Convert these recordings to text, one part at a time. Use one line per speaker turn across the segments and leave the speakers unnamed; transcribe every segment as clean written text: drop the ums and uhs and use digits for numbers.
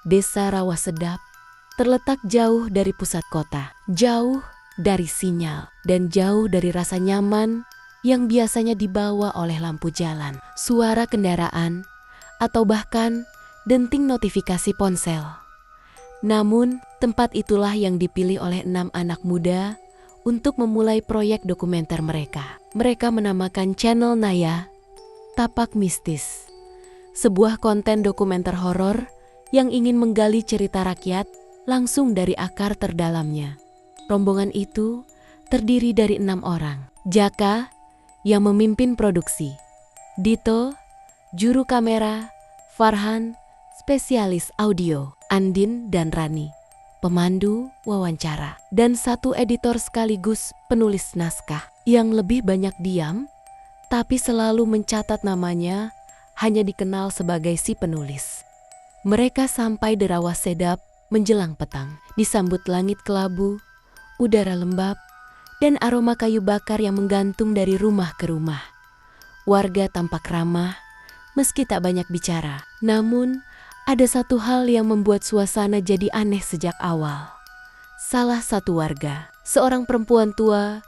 Desa Rawasedap terletak jauh dari pusat kota, jauh dari sinyal, dan jauh dari rasa nyaman yang biasanya dibawa oleh lampu jalan, suara kendaraan, atau bahkan denting notifikasi ponsel. Namun, tempat itulah yang dipilih oleh 6 anak muda untuk memulai proyek dokumenter mereka. Mereka menamakan channel Naya Tapak Mistis, sebuah konten dokumenter horor yang ingin menggali cerita rakyat langsung dari akar terdalamnya. Rombongan itu terdiri dari 6 orang. Jaka yang memimpin produksi, Dito, juru kamera, Farhan, spesialis audio, Andin dan Rani, pemandu wawancara, dan 1 editor sekaligus penulis naskah yang lebih banyak diam, tapi selalu mencatat namanya, hanya dikenal sebagai si penulis. Mereka sampai di Rawasedap menjelang petang, disambut langit kelabu, udara lembab, dan aroma kayu bakar yang menggantung dari rumah ke rumah. Warga tampak ramah, meski tak banyak bicara. Namun, ada satu hal yang membuat suasana jadi aneh sejak awal. Salah satu warga, seorang perempuan tua,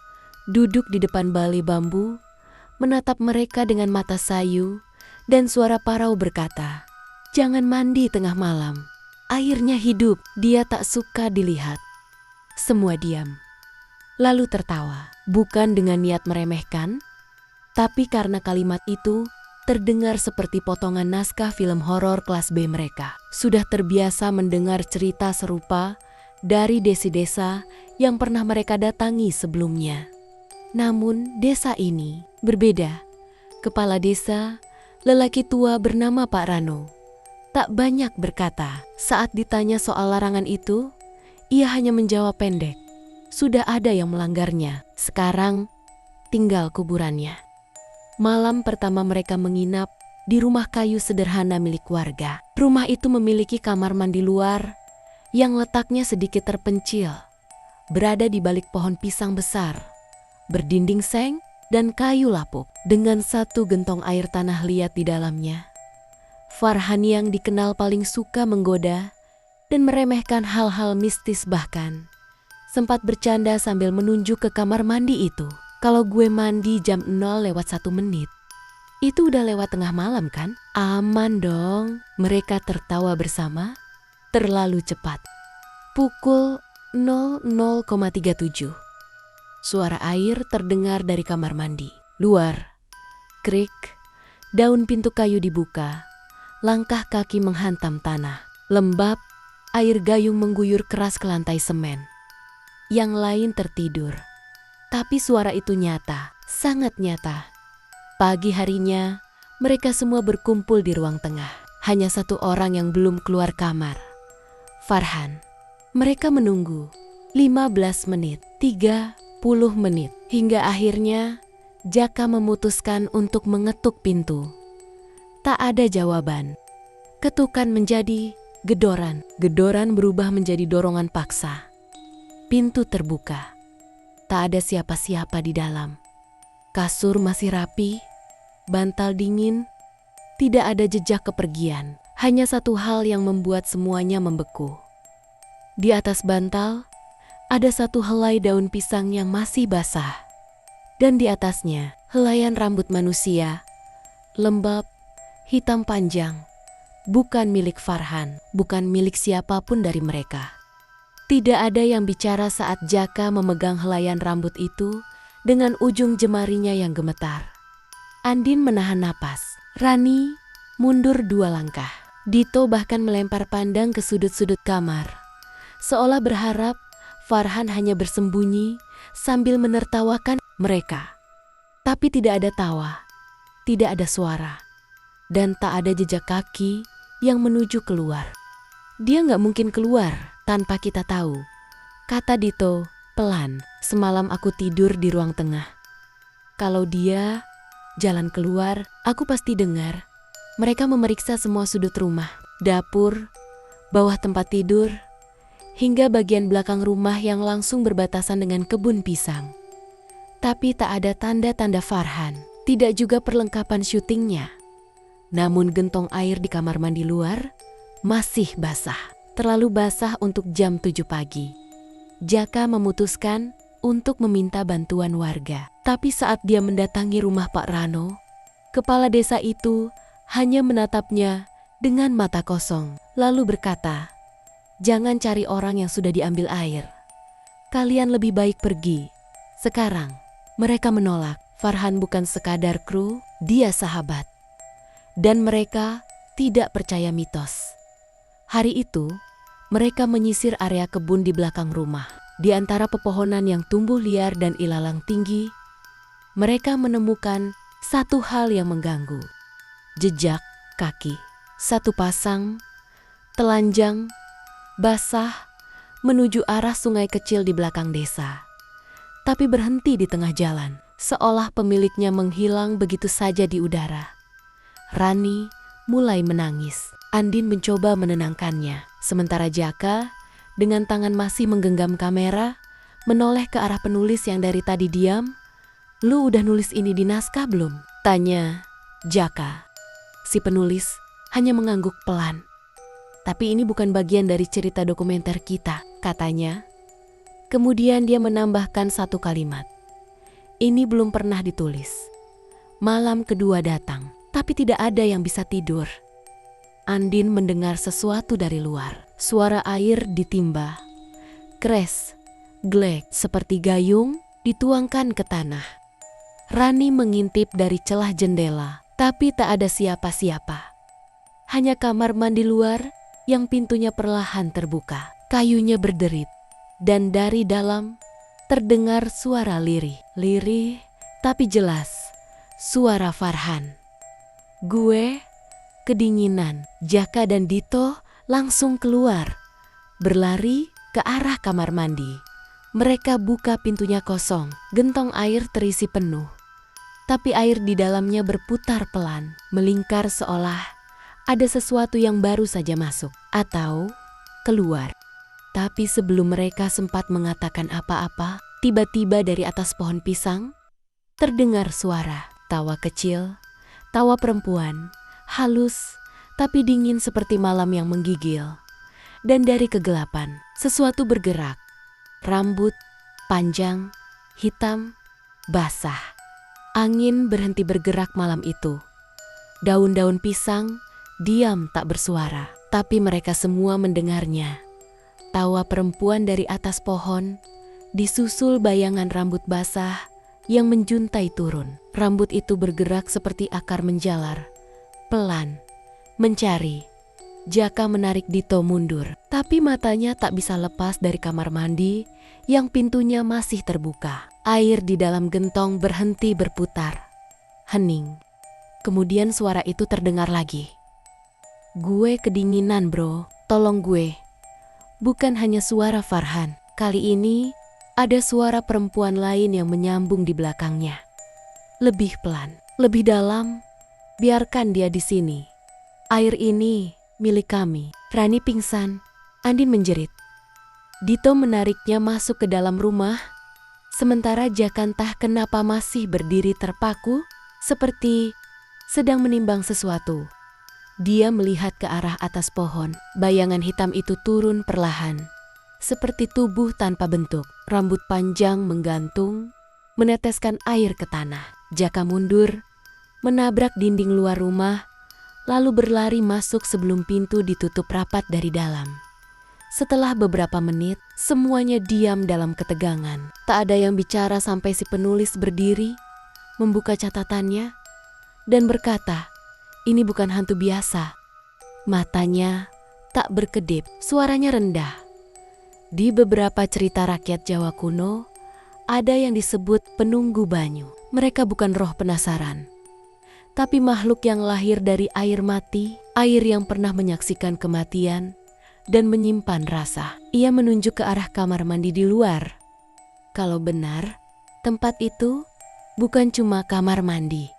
duduk di depan bali bambu, menatap mereka dengan mata sayu, dan suara parau berkata, "Jangan mandi tengah malam. Airnya hidup." Dia tak suka dilihat. Semua diam, lalu tertawa, bukan dengan niat meremehkan, tapi karena kalimat itu terdengar seperti potongan naskah film horor kelas B mereka. Sudah terbiasa mendengar cerita serupa dari desa-desa yang pernah mereka datangi sebelumnya. Namun desa ini berbeda. Kepala desa, lelaki tua bernama Pak Rano, tak banyak berkata. Saat ditanya soal larangan itu, ia hanya menjawab pendek, "Sudah ada yang melanggarnya, sekarang tinggal kuburannya." Malam pertama mereka menginap di rumah kayu sederhana milik warga. Rumah itu memiliki kamar mandi luar yang letaknya sedikit terpencil, berada di balik pohon pisang besar, berdinding seng dan kayu lapuk, dengan 1 gentong air tanah liat di dalamnya. Farhan yang dikenal paling suka menggoda dan meremehkan hal-hal mistis bahkan sempat bercanda sambil menunjuk ke kamar mandi itu. "Kalau gue mandi jam 0:01, itu udah lewat tengah malam kan? Aman dong." Mereka tertawa bersama. Terlalu cepat. Pukul 00,37. Suara air terdengar dari kamar mandi. Luar, krik, daun pintu kayu dibuka. Langkah kaki menghantam tanah. Lembab, air gayung mengguyur keras ke lantai semen. Yang lain tertidur. Tapi suara itu nyata, sangat nyata. Pagi harinya, mereka semua berkumpul di ruang tengah. Hanya 1 orang yang belum keluar kamar, Farhan. Mereka menunggu 15 menit, 30 menit, hingga akhirnya Jaka memutuskan untuk mengetuk pintu. Tak ada jawaban. Ketukan menjadi gedoran. Gedoran berubah menjadi dorongan paksa. Pintu terbuka. Tak ada siapa-siapa di dalam. Kasur masih rapi, bantal dingin, tidak ada jejak kepergian. Hanya satu hal yang membuat semuanya membeku. Di atas bantal, ada 1 helai daun pisang yang masih basah. Dan di atasnya, helaian rambut manusia, lembab, hitam panjang, bukan milik Farhan, bukan milik siapapun dari mereka. Tidak ada yang bicara saat Jaka memegang helaian rambut itu dengan ujung jemarinya yang gemetar. Andin menahan napas. Rani mundur 2 langkah. Dito bahkan melempar pandang ke sudut-sudut kamar, seolah berharap Farhan hanya bersembunyi sambil menertawakan mereka. Tapi tidak ada tawa, tidak ada suara, dan tak ada jejak kaki yang menuju keluar. "Dia nggak mungkin keluar tanpa kita tahu," kata Dito pelan. "Semalam aku tidur di ruang tengah. Kalau dia jalan keluar, aku pasti dengar." Mereka memeriksa semua sudut rumah, dapur, bawah tempat tidur, hingga bagian belakang rumah yang langsung berbatasan dengan kebun pisang. Tapi tak ada tanda-tanda Farhan, tidak juga perlengkapan syutingnya. Namun gentong air di kamar mandi luar masih basah. Terlalu basah untuk jam 7 pagi. Jaka memutuskan untuk meminta bantuan warga. Tapi saat dia mendatangi rumah Pak Rano, kepala desa itu hanya menatapnya dengan mata kosong. Lalu berkata, "Jangan cari orang yang sudah diambil air. Kalian lebih baik pergi sekarang." Mereka menolak. Farhan bukan sekadar kru, dia sahabat. Dan mereka tidak percaya mitos. Hari itu, mereka menyisir area kebun di belakang rumah. Di antara pepohonan yang tumbuh liar dan ilalang tinggi, mereka menemukan satu hal yang mengganggu. Jejak kaki. Satu pasang, telanjang, basah, menuju arah sungai kecil di belakang desa. Tapi berhenti di tengah jalan, seolah pemiliknya menghilang begitu saja di udara. Rani mulai menangis. Andin mencoba menenangkannya. Sementara Jaka, dengan tangan masih menggenggam kamera, menoleh ke arah penulis yang dari tadi diam. "Lu udah nulis ini di naskah belum?" tanya Jaka. Si penulis hanya mengangguk pelan. "Tapi ini bukan bagian dari cerita dokumenter kita," katanya. Kemudian dia menambahkan satu kalimat. "Ini belum pernah ditulis." Malam kedua datang, tapi tidak ada yang bisa tidur. Andin mendengar sesuatu dari luar. Suara air ditimba. Kres, glek, seperti gayung dituangkan ke tanah. Rani mengintip dari celah jendela, tapi tak ada siapa-siapa. Hanya kamar mandi luar yang pintunya perlahan terbuka. Kayunya berderit. Dan dari dalam terdengar suara lirih. Lirih tapi jelas. Suara Farhan. "Gue kedinginan." Jaka dan Dito langsung keluar, berlari ke arah kamar mandi. Mereka buka pintunya kosong. Gentong air terisi penuh. Tapi air di dalamnya berputar pelan, melingkar seolah ada sesuatu yang baru saja masuk atau keluar. Tapi sebelum mereka sempat mengatakan apa-apa, tiba-tiba dari atas pohon pisang terdengar suara. Tawa kecil, tawa perempuan, halus tapi dingin seperti malam yang menggigil. Dan dari kegelapan, sesuatu bergerak. Rambut panjang, hitam, basah. Angin berhenti bergerak malam itu. Daun-daun pisang diam tak bersuara, tapi mereka semua mendengarnya. Tawa perempuan dari atas pohon, disusul bayangan rambut basah yang menjuntai turun. Rambut itu bergerak seperti akar menjalar, pelan, mencari. Jaka menarik Dito mundur, tapi matanya tak bisa lepas dari kamar mandi yang pintunya masih terbuka. Air di dalam gentong berhenti berputar. Hening. Kemudian suara itu terdengar lagi. "Gue kedinginan bro, tolong gue." Bukan hanya suara Farhan, kali ini ada suara perempuan lain yang menyambung di belakangnya. Lebih pelan, lebih dalam. "Biarkan dia di sini. Air ini milik kami." Rani pingsan. Andin menjerit. Dito menariknya masuk ke dalam rumah, sementara Jaka entah kenapa masih berdiri terpaku, seperti sedang menimbang sesuatu. Dia melihat ke arah atas pohon. Bayangan hitam itu turun perlahan, seperti tubuh tanpa bentuk. Rambut panjang menggantung, meneteskan air ke tanah. Jaka mundur, menabrak dinding luar rumah, lalu berlari masuk sebelum pintu ditutup rapat dari dalam. Setelah beberapa menit, semuanya diam dalam ketegangan. Tak ada yang bicara sampai si penulis berdiri, membuka catatannya, dan berkata, "Ini bukan hantu biasa." Matanya tak berkedip, suaranya rendah. Di beberapa cerita rakyat Jawa kuno, ada yang disebut penunggu banyu. Mereka bukan roh penasaran, tapi makhluk yang lahir dari air mati, air yang pernah menyaksikan kematian dan menyimpan rasa. Ia menunjuk ke arah kamar mandi di luar. Kalau benar, tempat itu bukan cuma kamar mandi,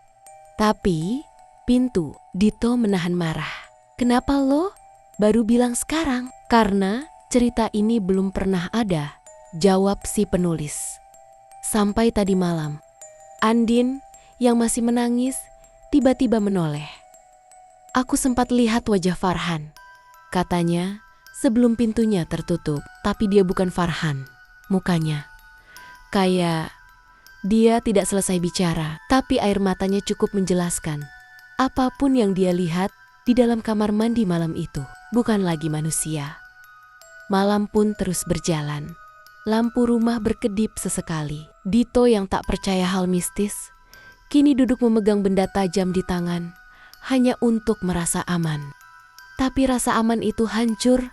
tapi pintu. Dito menahan marah. "Kenapa lo baru bilang sekarang?" "Karena cerita ini belum pernah ada," jawab si penulis. "Sampai tadi malam." Andin yang masih menangis tiba-tiba menoleh. "Aku sempat lihat wajah Farhan. katanya sebelum pintunya tertutup. Tapi dia bukan Farhan. Mukanya kayak dia tidak selesai bicara, tapi air matanya cukup menjelaskan. Apapun yang dia lihat di dalam kamar mandi malam itu bukan lagi manusia. Malam pun terus berjalan. Lampu rumah berkedip sesekali. Dito yang tak percaya hal mistis, kini duduk memegang benda tajam di tangan, hanya untuk merasa aman. Tapi rasa aman itu hancur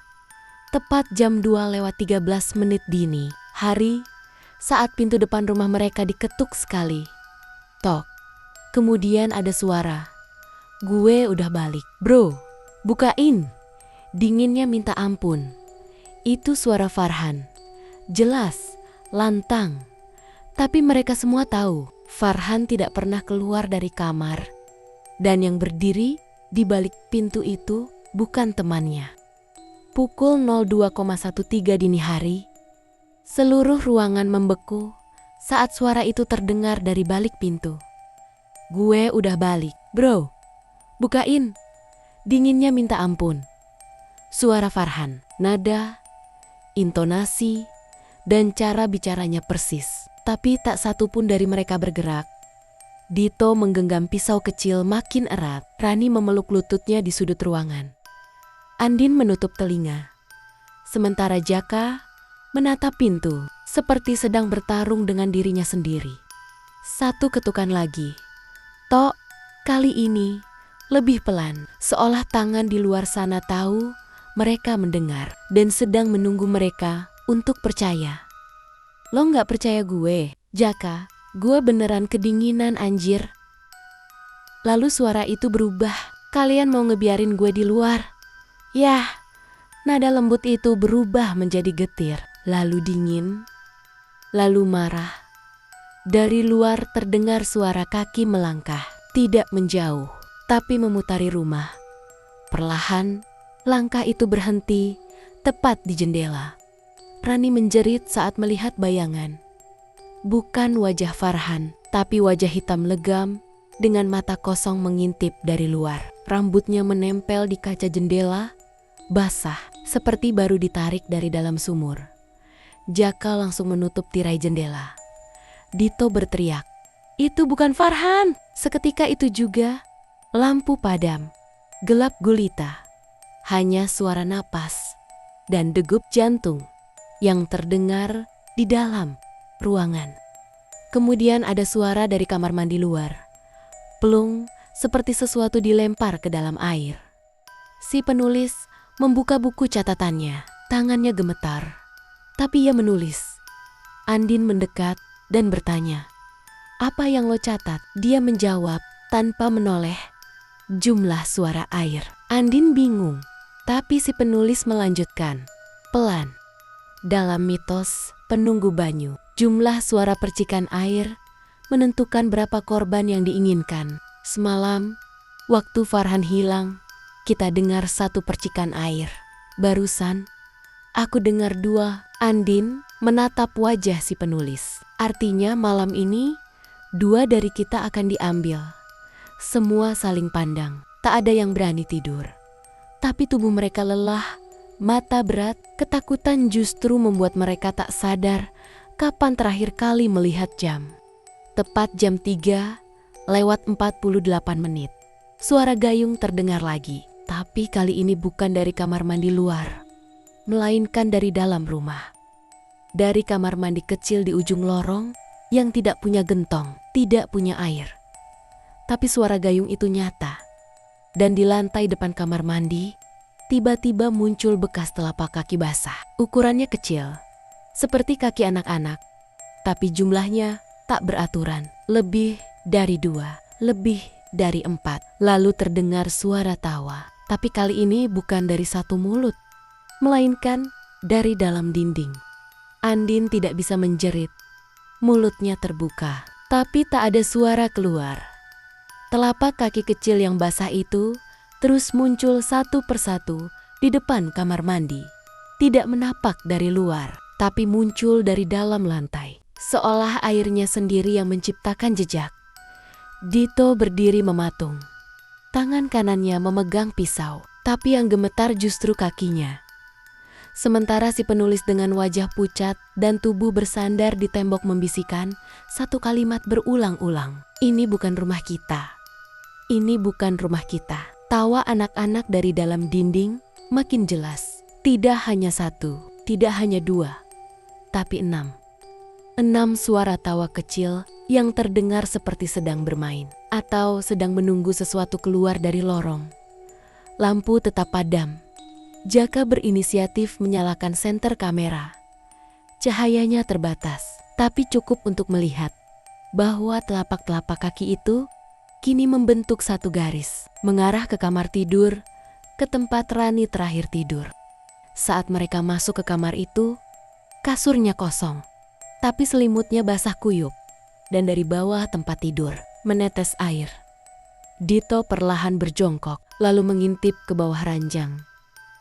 tepat jam 2:13 dini hari, saat pintu depan rumah mereka diketuk sekali. Tok. Kemudian ada suara. "Gue udah balik." "Bro, bukain." Dinginnya minta ampun. Itu suara Farhan. Jelas, lantang. Tapi mereka semua tahu Farhan tidak pernah keluar dari kamar. Dan yang berdiri di balik pintu itu bukan temannya. Pukul 02:13 dini hari, seluruh ruangan membeku saat suara itu terdengar dari balik pintu. "Gue udah balik." "Bro, bukain." Dinginnya minta ampun. Suara Farhan, nada, intonasi, dan cara bicaranya persis. Tapi tak satu pun dari mereka bergerak. Dito menggenggam pisau kecil makin erat. Rani memeluk lututnya di sudut ruangan. Andin menutup telinga. Sementara Jaka menatap pintu, seperti sedang bertarung dengan dirinya sendiri. Satu ketukan lagi. Tok, kali ini lebih pelan, seolah tangan di luar sana tahu mereka mendengar dan sedang menunggu mereka untuk percaya. "Lo nggak percaya gue, Jaka? Gue beneran kedinginan anjir." Lalu suara itu berubah. "Kalian mau ngebiarin gue di luar?" Yah, nada lembut itu berubah menjadi getir, lalu dingin, lalu marah. Dari luar terdengar suara kaki melangkah, tidak menjauh, tapi memutari rumah. Perlahan, langkah itu berhenti tepat di jendela. Rani menjerit saat melihat bayangan. Bukan wajah Farhan, tapi wajah hitam legam dengan mata kosong mengintip dari luar. Rambutnya menempel di kaca jendela, basah, seperti baru ditarik dari dalam sumur. Jaka langsung menutup tirai jendela. Dito berteriak, "Itu bukan Farhan!" Seketika itu juga, lampu padam, gelap gulita. Hanya suara napas dan degup jantung yang terdengar di dalam ruangan. Kemudian ada suara dari kamar mandi luar. Plung, seperti sesuatu dilempar ke dalam air. Si penulis membuka buku catatannya. Tangannya gemetar. Tapi ia menulis. Andin mendekat dan bertanya, "Apa yang lo catat?" Dia menjawab tanpa menoleh. "Jumlah suara air." Andin bingung. Tapi si penulis melanjutkan. "Pelan. Dalam mitos penunggu banyu, jumlah suara percikan air menentukan berapa korban yang diinginkan. Semalam, waktu Farhan hilang, kita dengar satu percikan air. Barusan, aku dengar dua." Andin menatap wajah si penulis. "Artinya malam ini, dua dari kita akan diambil." Semua saling pandang. Tak ada yang berani tidur. Tapi tubuh mereka lelah, mata berat, ketakutan justru membuat mereka tak sadar kapan terakhir kali melihat jam. Tepat jam 3:48. Suara gayung terdengar lagi. Tapi kali ini bukan dari kamar mandi luar, melainkan dari dalam rumah. Dari kamar mandi kecil di ujung lorong yang tidak punya gentong, tidak punya air. Tapi suara gayung itu nyata. Dan di lantai depan kamar mandi, tiba-tiba muncul bekas telapak kaki basah. Ukurannya kecil, seperti kaki anak-anak. Tapi jumlahnya tak beraturan. Lebih dari 2, lebih dari 4. Lalu terdengar suara tawa. Tapi kali ini bukan dari satu mulut, melainkan dari dalam dinding. Andin tidak bisa menjerit. Mulutnya terbuka, tapi tak ada suara keluar. Telapak kaki kecil yang basah itu terus muncul satu persatu di depan kamar mandi. Tidak menapak dari luar, tapi muncul dari dalam lantai. Seolah airnya sendiri yang menciptakan jejak. Dito berdiri mematung. Tangan kanannya memegang pisau, Tapi yang gemetar justru kakinya. Sementara si penulis dengan wajah pucat dan tubuh bersandar di tembok membisikkan satu kalimat berulang-ulang. Ini bukan rumah kita. Ini bukan rumah kita. Tawa anak-anak dari dalam dinding makin jelas. Tidak hanya satu, tidak hanya dua, tapi 6. 6 suara tawa kecil yang terdengar seperti sedang bermain atau sedang menunggu sesuatu keluar dari lorong. Lampu tetap padam. Jaka berinisiatif menyalakan senter kamera. Cahayanya terbatas, tapi cukup untuk melihat bahwa telapak-telapak kaki itu kini membentuk satu garis, mengarah ke kamar tidur, ke tempat Rani terakhir tidur. Saat mereka masuk ke kamar itu, kasurnya kosong, tapi selimutnya basah kuyup, dan dari bawah tempat tidur menetes air. Dito perlahan berjongkok, lalu mengintip ke bawah ranjang.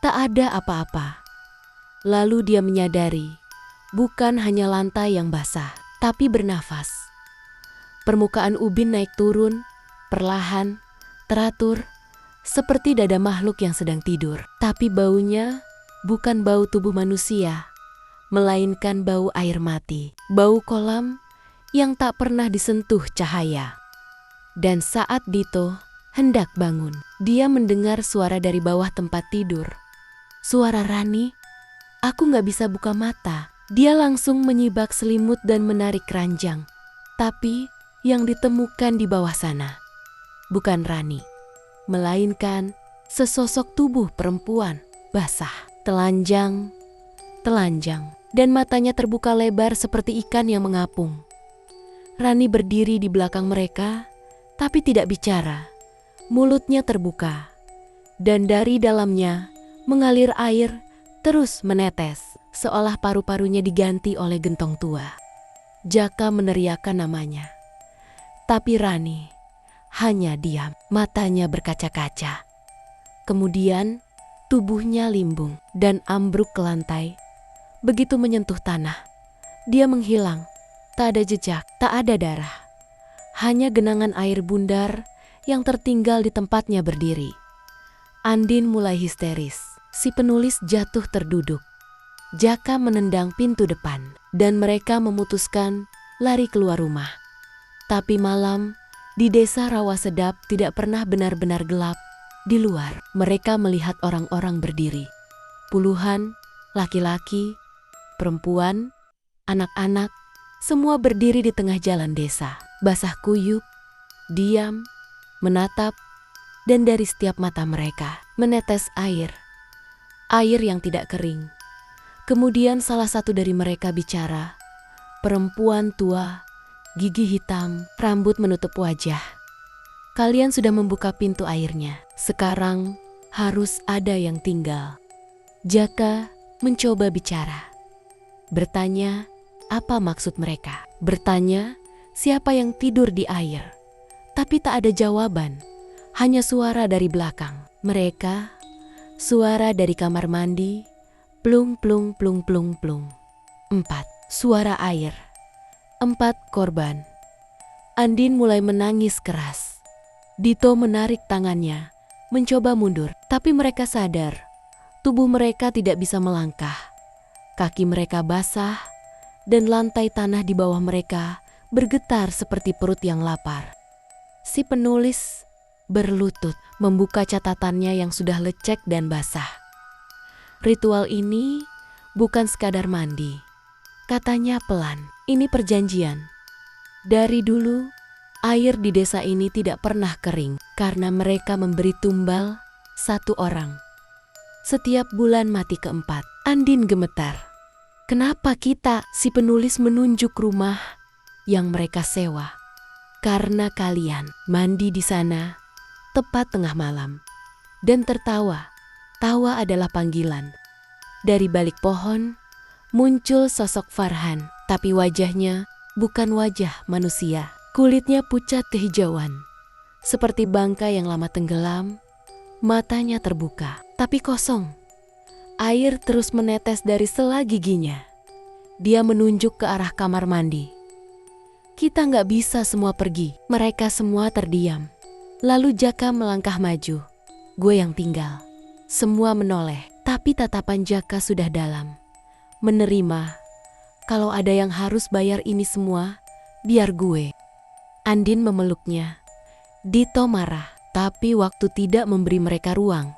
Tak ada apa-apa. Lalu dia menyadari, bukan hanya lantai yang basah, tapi bernafas. Permukaan ubin naik turun, perlahan, teratur, seperti dada makhluk yang sedang tidur. Tapi baunya bukan bau tubuh manusia, melainkan bau air mati, bau kolam yang tak pernah disentuh cahaya. Dan saat Dito hendak bangun, dia mendengar suara dari bawah tempat tidur. Suara Rani, "Aku gak bisa buka mata." Dia langsung menyibak selimut dan menarik ranjang. Tapi yang ditemukan di bawah sana bukan Rani, melainkan sesosok tubuh perempuan basah, telanjang, dan matanya terbuka lebar seperti ikan yang mengapung. Rani berdiri di belakang mereka, tapi tidak bicara. Mulutnya terbuka, dan dari dalamnya mengalir air terus menetes, seolah paru-parunya diganti oleh gentong tua. Jaka meneriakkan namanya, tapi Rani hanya diam, matanya berkaca-kaca. Kemudian tubuhnya limbung dan ambruk ke lantai. Begitu menyentuh tanah, dia menghilang. Tak ada jejak, tak ada darah. Hanya genangan air bundar yang tertinggal di tempatnya berdiri. Andin mulai histeris. Si penulis jatuh terduduk. Jaka menendang pintu depan dan mereka memutuskan lari keluar rumah. Tapi malam di desa Rawa Sedap tidak pernah benar-benar gelap. Di luar mereka melihat orang-orang berdiri. Puluhan laki-laki, perempuan, anak-anak, semua berdiri di tengah jalan desa. Basah kuyup, diam, menatap, dan dari setiap mata mereka menetes air. Air yang tidak kering. Kemudian salah satu dari mereka bicara. Perempuan tua, gigi hitam, rambut menutup wajah. "Kalian sudah membuka pintu airnya. Sekarang harus ada yang tinggal." Jaka mencoba bicara. Bertanya apa maksud mereka. Bertanya siapa yang tidur di air. Tapi tak ada jawaban. Hanya suara dari belakang. Mereka, suara dari kamar mandi, plung plung plung plung plung. 4. Suara air. 4 korban. Andin mulai menangis keras. Dito menarik tangannya, mencoba mundur, tapi mereka sadar tubuh mereka tidak bisa melangkah. Kaki mereka basah dan lantai tanah di bawah mereka bergetar seperti perut yang lapar. Si penulis berlutut membuka catatannya yang sudah lecek dan basah. "Ritual ini bukan sekadar mandi," katanya pelan. "Ini perjanjian. Dari dulu, air di desa ini tidak pernah kering karena mereka memberi tumbal 1 orang. Setiap bulan mati keempat." Andin gemetar. "Kenapa kita?" Si penulis menunjuk rumah yang mereka sewa. "Karena kalian mandi di sana tepat tengah malam." Dan tertawa. Tawa adalah panggilan. Dari balik pohon muncul sosok Farhan, tapi wajahnya bukan wajah manusia. Kulitnya pucat kehijauan, seperti bangkai yang lama tenggelam. Matanya terbuka, tapi kosong. Air terus menetes dari sela giginya. Dia menunjuk ke arah kamar mandi. "Kita nggak bisa semua pergi." Mereka semua terdiam. Lalu Jaka melangkah maju. "Gue yang tinggal." Semua menoleh, tapi tatapan Jaka sudah dalam. Menerima, kalau ada yang harus bayar ini semua, biar gue. Andin memeluknya. Dito marah, tapi waktu tidak memberi mereka ruang.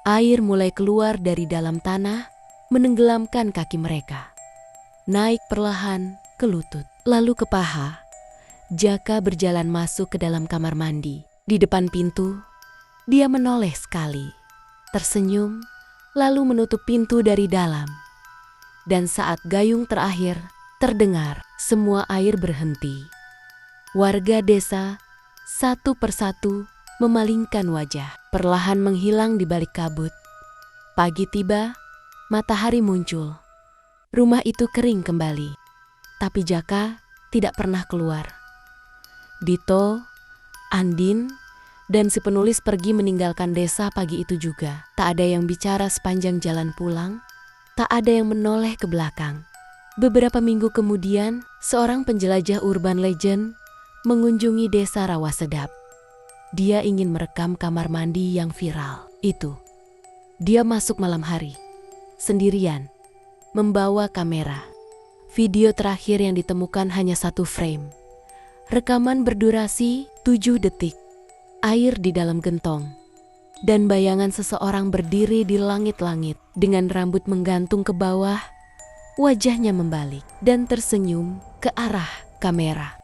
Air mulai keluar dari dalam tanah, menenggelamkan kaki mereka. Naik perlahan ke lutut, lalu ke paha. Jaka berjalan masuk ke dalam kamar mandi. Di depan pintu, dia menoleh sekali, tersenyum, lalu menutup pintu dari dalam. Dan saat gayung terakhir terdengar, semua air berhenti. Warga desa satu persatu memalingkan wajah, perlahan menghilang di balik kabut. Pagi tiba, matahari muncul. Rumah itu kering kembali, tapi Jaka tidak pernah keluar. Dito, Andin, dan si penulis pergi meninggalkan desa pagi itu juga. Tak ada yang bicara sepanjang jalan pulang, tak ada yang menoleh ke belakang. Beberapa minggu kemudian, seorang penjelajah urban legend mengunjungi desa Rawasedap. Dia ingin merekam kamar mandi yang viral itu. Dia masuk malam hari, sendirian, membawa kamera. Video terakhir yang ditemukan hanya 1 frame. Rekaman berdurasi 7 detik. Air di dalam gentong. Dan bayangan seseorang berdiri di langit-langit dengan rambut menggantung ke bawah, wajahnya membalik dan tersenyum ke arah kamera.